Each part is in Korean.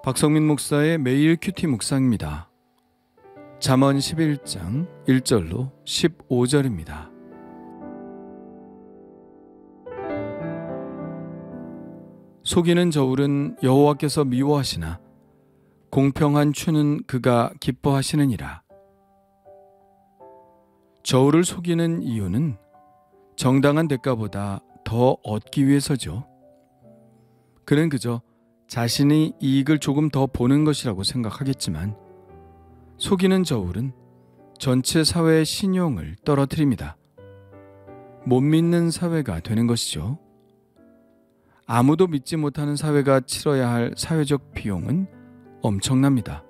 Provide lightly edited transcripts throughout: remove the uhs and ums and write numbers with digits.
박성민 목사의 매일 큐티 묵상입니다. 잠언 11장 1절로 15절입니다. 속이는 저울은 여호와께서 미워하시나 공평한 추는 그가 기뻐하시느니라. 저울을 속이는 이유는 정당한 대가보다 더 얻기 위해서죠. 그는 그저 자신이 이익을 조금 더 보는 것이라고 생각하겠지만 속이는 저울은 전체 사회의 신용을 떨어뜨립니다. 못 믿는 사회가 되는 것이죠. 아무도 믿지 못하는 사회가 치러야 할 사회적 비용은 엄청납니다.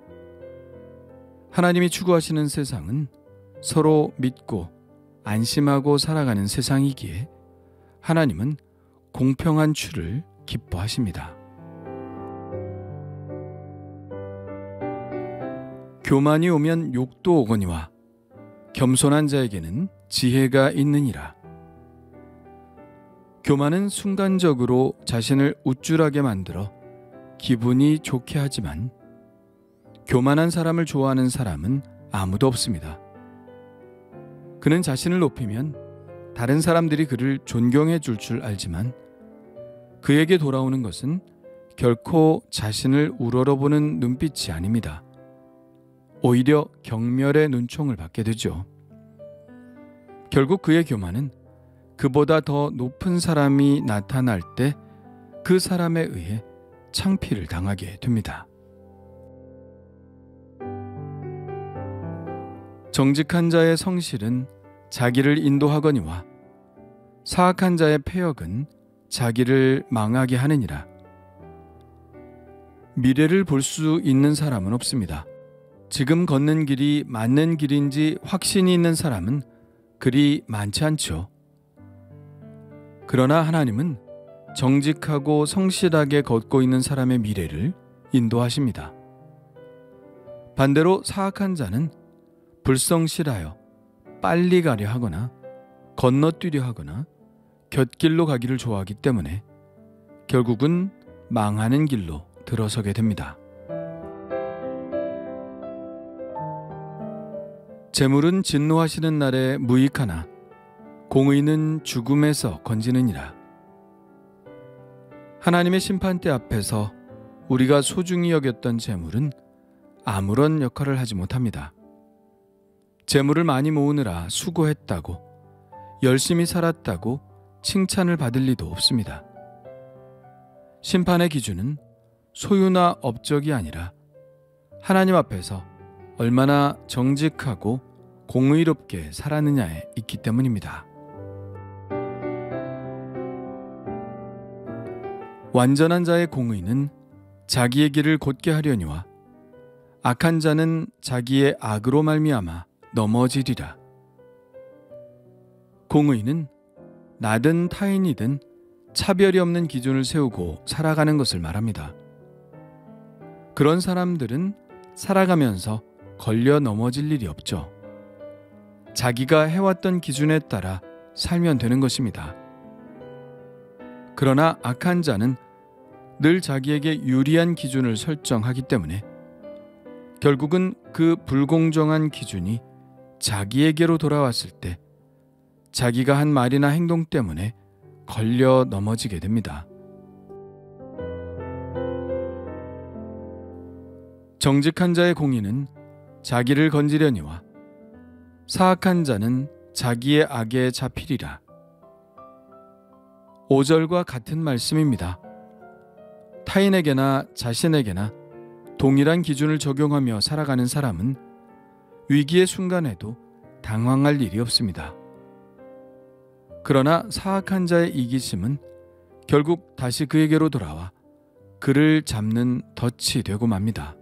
하나님이 추구하시는 세상은 서로 믿고 안심하고 살아가는 세상이기에 하나님은 공평한 추를 기뻐하십니다. 교만이 오면 욕도 오거니와 겸손한 자에게는 지혜가 있느니라. 교만은 순간적으로 자신을 우쭐하게 만들어 기분이 좋게 하지만 교만한 사람을 좋아하는 사람은 아무도 없습니다. 그는 자신을 높이면 다른 사람들이 그를 존경해 줄 알지만 그에게 돌아오는 것은 결코 자신을 우러러보는 눈빛이 아닙니다. 오히려 경멸의 눈총을 받게 되죠. 결국 그의 교만은 그보다 더 높은 사람이 나타날 때 그 사람에 의해 창피를 당하게 됩니다. 정직한 자의 성실은 자기를 인도하거니와 사악한 자의 패역은 자기를 망하게 하느니라. 미래를 볼 수 있는 사람은 없습니다. 지금 걷는 길이 맞는 길인지 확신이 있는 사람은 그리 많지 않죠. 그러나 하나님은 정직하고 성실하게 걷고 있는 사람의 미래를 인도하십니다. 반대로 사악한 자는 불성실하여 빨리 가려 하거나 건너뛰려 하거나 곁길로 가기를 좋아하기 때문에 결국은 망하는 길로 들어서게 됩니다. 재물은 진노하시는 날에 무익하나 공의는 죽음에서 건지느니라. 하나님의 심판대 앞에서 우리가 소중히 여겼던 재물은 아무런 역할을 하지 못합니다. 재물을 많이 모으느라 수고했다고, 열심히 살았다고 칭찬을 받을 리도 없습니다. 심판의 기준은 소유나 업적이 아니라 하나님 앞에서 얼마나 정직하고 공의롭게 살았느냐에 있기 때문입니다. 완전한 자의 공의는 자기의 길을 곧게 하려니와 악한 자는 자기의 악으로 말미암아 넘어지리라. 공의는 나든 타인이든 차별이 없는 기준을 세우고 살아가는 것을 말합니다. 그런 사람들은 살아가면서 걸려 넘어질 일이 없죠. 자기가 해왔던 기준에 따라 살면 되는 것입니다. 그러나 악한 자는 늘 자기에게 유리한 기준을 설정하기 때문에 결국은 그 불공정한 기준이 자기에게로 돌아왔을 때 자기가 한 말이나 행동 때문에 걸려 넘어지게 됩니다. 정직한 자의 공의는 자기를 건지려니와 사악한 자는 자기의 악에 잡히리라. 5절과 같은 말씀입니다. 타인에게나 자신에게나 동일한 기준을 적용하며 살아가는 사람은 위기의 순간에도 당황할 일이 없습니다. 그러나 사악한 자의 이기심은 결국 다시 그에게로 돌아와 그를 잡는 덫이 되고 맙니다.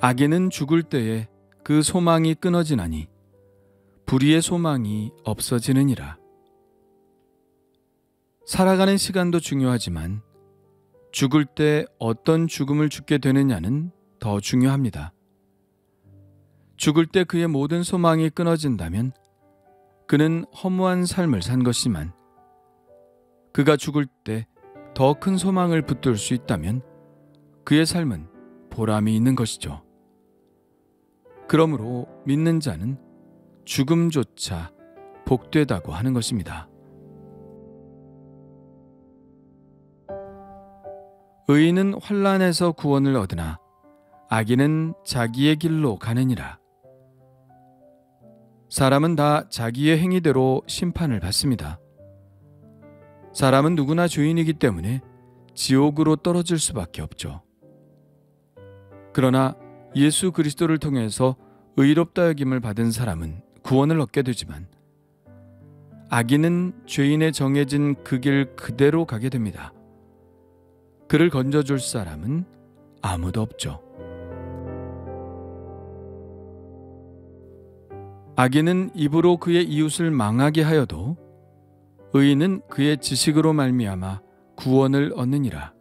악인은 죽을 때에 그 소망이 끊어지나니 불의의 소망이 없어지느니라. 살아가는 시간도 중요하지만 죽을 때 어떤 죽음을 죽게 되느냐는 더 중요합니다. 죽을 때 그의 모든 소망이 끊어진다면 그는 허무한 삶을 산 것이지만 그가 죽을 때 더 큰 소망을 붙들 수 있다면 그의 삶은 보람이 있는 것이죠. 그러므로 믿는 자는 죽음조차 복되다고 하는 것입니다. 의인은 환난에서 구원을 얻으나 악인은 자기의 길로 가느니라. 사람은 다 자기의 행위대로 심판을 받습니다. 사람은 누구나 죄인이기 때문에 지옥으로 떨어질 수밖에 없죠. 그러나 예수 그리스도를 통해서 의롭다 여김을 받은 사람은 구원을 얻게 되지만 악인은 죄인의 정해진 그 길 그대로 가게 됩니다. 그를 건져줄 사람은 아무도 없죠. 악인은 입으로 그의 이웃을 망하게 하여도 의인은 그의 지식으로 말미암아 구원을 얻느니라.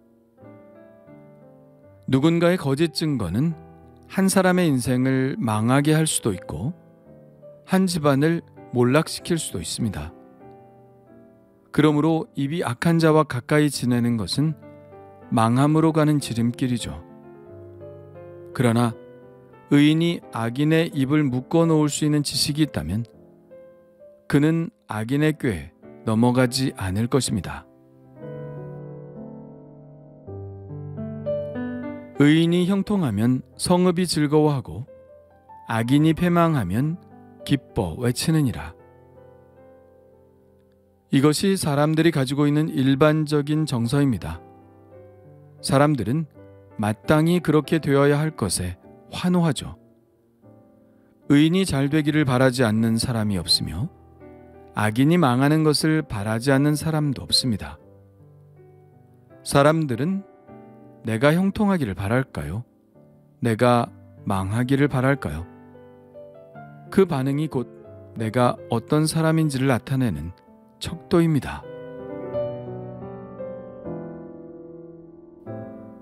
누군가의 거짓 증거는 한 사람의 인생을 망하게 할 수도 있고 한 집안을 몰락시킬 수도 있습니다. 그러므로 입이 악한 자와 가까이 지내는 것은 망함으로 가는 지름길이죠. 그러나 의인이 악인의 입을 묶어 놓을 수 있는 지식이 있다면 그는 악인의 꾀에 넘어가지 않을 것입니다. 의인이 형통하면 성읍이 즐거워하고 악인이 패망하면 기뻐 외치느니라. 이것이 사람들이 가지고 있는 일반적인 정서입니다. 사람들은 마땅히 그렇게 되어야 할 것에 환호하죠. 의인이 잘 되기를 바라지 않는 사람이 없으며 악인이 망하는 것을 바라지 않는 사람도 없습니다. 사람들은 내가 형통하기를 바랄까요? 내가 망하기를 바랄까요? 그 반응이 곧 내가 어떤 사람인지를 나타내는 척도입니다.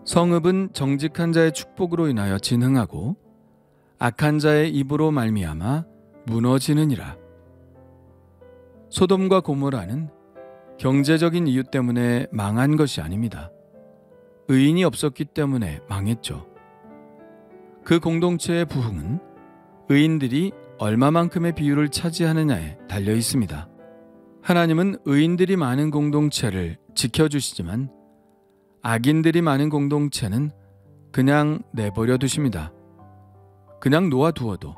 성읍은 정직한 자의 축복으로 인하여 진흥하고 악한 자의 입으로 말미암아 무너지느니라. 소돔과 고모라는 경제적인 이유 때문에 망한 것이 아닙니다. 의인이 없었기 때문에 망했죠. 그 공동체의 부흥은 의인들이 얼마만큼의 비율을 차지하느냐에 달려 있습니다. 하나님은 의인들이 많은 공동체를 지켜주시지만 악인들이 많은 공동체는 그냥 내버려 두십니다. 그냥 놓아두어도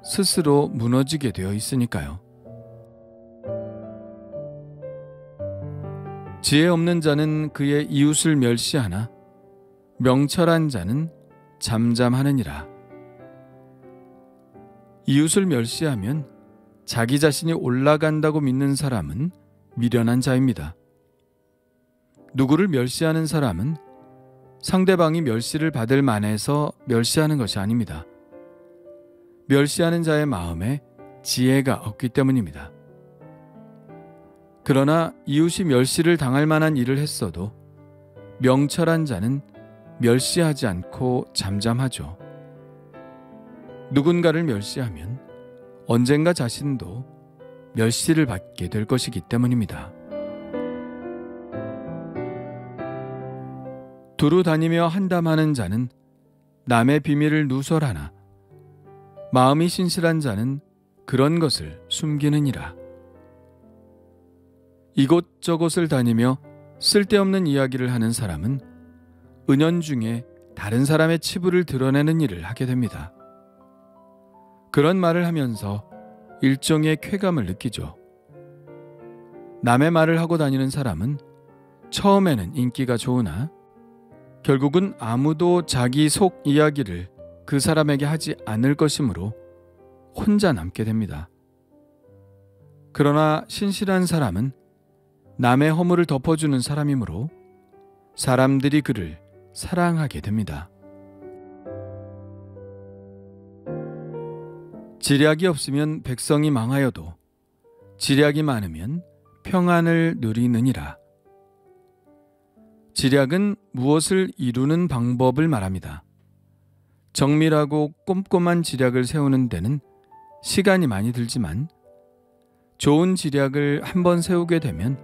스스로 무너지게 되어 있으니까요. 지혜 없는 자는 그의 이웃을 멸시하나 명철한 자는 잠잠하느니라. 이웃을 멸시하면 자기 자신이 올라간다고 믿는 사람은 미련한 자입니다. 누구를 멸시하는 사람은 상대방이 멸시를 받을 만해서 멸시하는 것이 아닙니다. 멸시하는 자의 마음에 지혜가 없기 때문입니다. 그러나 이웃이 멸시를 당할 만한 일을 했어도 명철한 자는 멸시하지 않고 잠잠하죠. 누군가를 멸시하면 언젠가 자신도 멸시를 받게 될 것이기 때문입니다. 두루 다니며 한담하는 자는 남의 비밀을 누설하나 마음이 신실한 자는 그런 것을 숨기느니라. 이곳저곳을 다니며 쓸데없는 이야기를 하는 사람은 은연중에 다른 사람의 치부를 드러내는 일을 하게 됩니다. 그런 말을 하면서 일종의 쾌감을 느끼죠. 남의 말을 하고 다니는 사람은 처음에는 인기가 좋으나 결국은 아무도 자기 속 이야기를 그 사람에게 하지 않을 것이므로 혼자 남게 됩니다. 그러나 신실한 사람은 남의 허물을 덮어주는 사람이므로 사람들이 그를 사랑하게 됩니다. 지략이 없으면 백성이 망하여도 지략이 많으면 평안을 누리느니라. 지략은 무엇을 이루는 방법을 말합니다. 정밀하고 꼼꼼한 지략을 세우는 데는 시간이 많이 들지만 좋은 지략을 한번 세우게 되면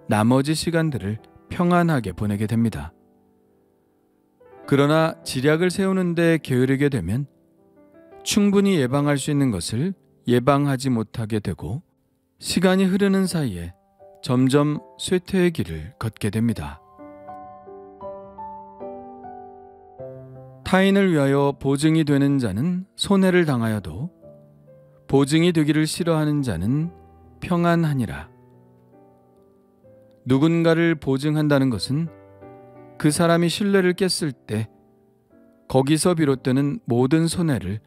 나머지 시간들을 평안하게 보내게 됩니다. 그러나 지략을 세우는 데 게으르게 되면 충분히 예방할 수 있는 것을 예방하지 못하게 되고 시간이 흐르는 사이에 점점 쇠퇴의 길을 걷게 됩니다. 타인을 위하여 보증이 되는 자는 손해를 당하여도 보증이 되기를 싫어하는 자는 평안하니라. 누군가를 보증한다는 것은 그 사람이 신뢰를 깼을 때 거기서 비롯되는 모든 손해를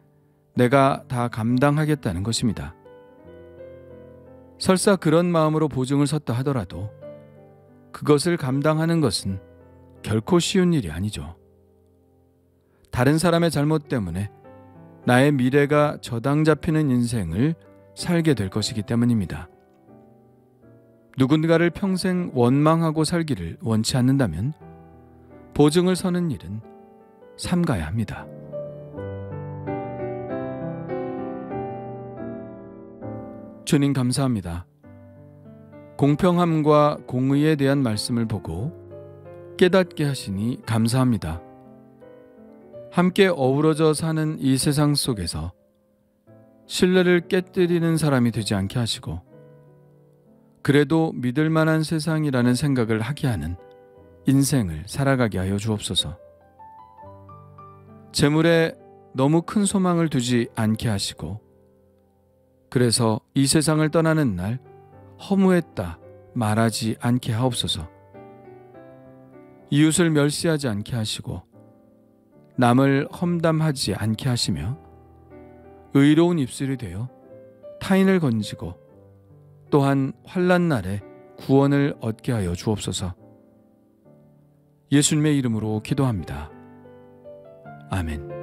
내가 다 감당하겠다는 것입니다. 설사 그런 마음으로 보증을 섰다 하더라도 그것을 감당하는 것은 결코 쉬운 일이 아니죠. 다른 사람의 잘못 때문에 나의 미래가 저당 잡히는 인생을 살게 될 것이기 때문입니다. 누군가를 평생 원망하고 살기를 원치 않는다면 보증을 서는 일은 삼가야 합니다. 주님 감사합니다. 공평함과 공의에 대한 말씀을 보고 깨닫게 하시니 감사합니다. 함께 어우러져 사는 이 세상 속에서 신뢰를 깨뜨리는 사람이 되지 않게 하시고 그래도 믿을 만한 세상이라는 생각을 하게 하는 인생을 살아가게 하여 주옵소서. 재물에 너무 큰 소망을 두지 않게 하시고 그래서 이 세상을 떠나는 날 허무했다 말하지 않게 하옵소서. 이웃을 멸시하지 않게 하시고 남을 험담하지 않게 하시며 의로운 입술이 되어 타인을 건지고 또한 환난 날에 구원을 얻게 하여 주옵소서. 예수님의 이름으로 기도합니다. 아멘.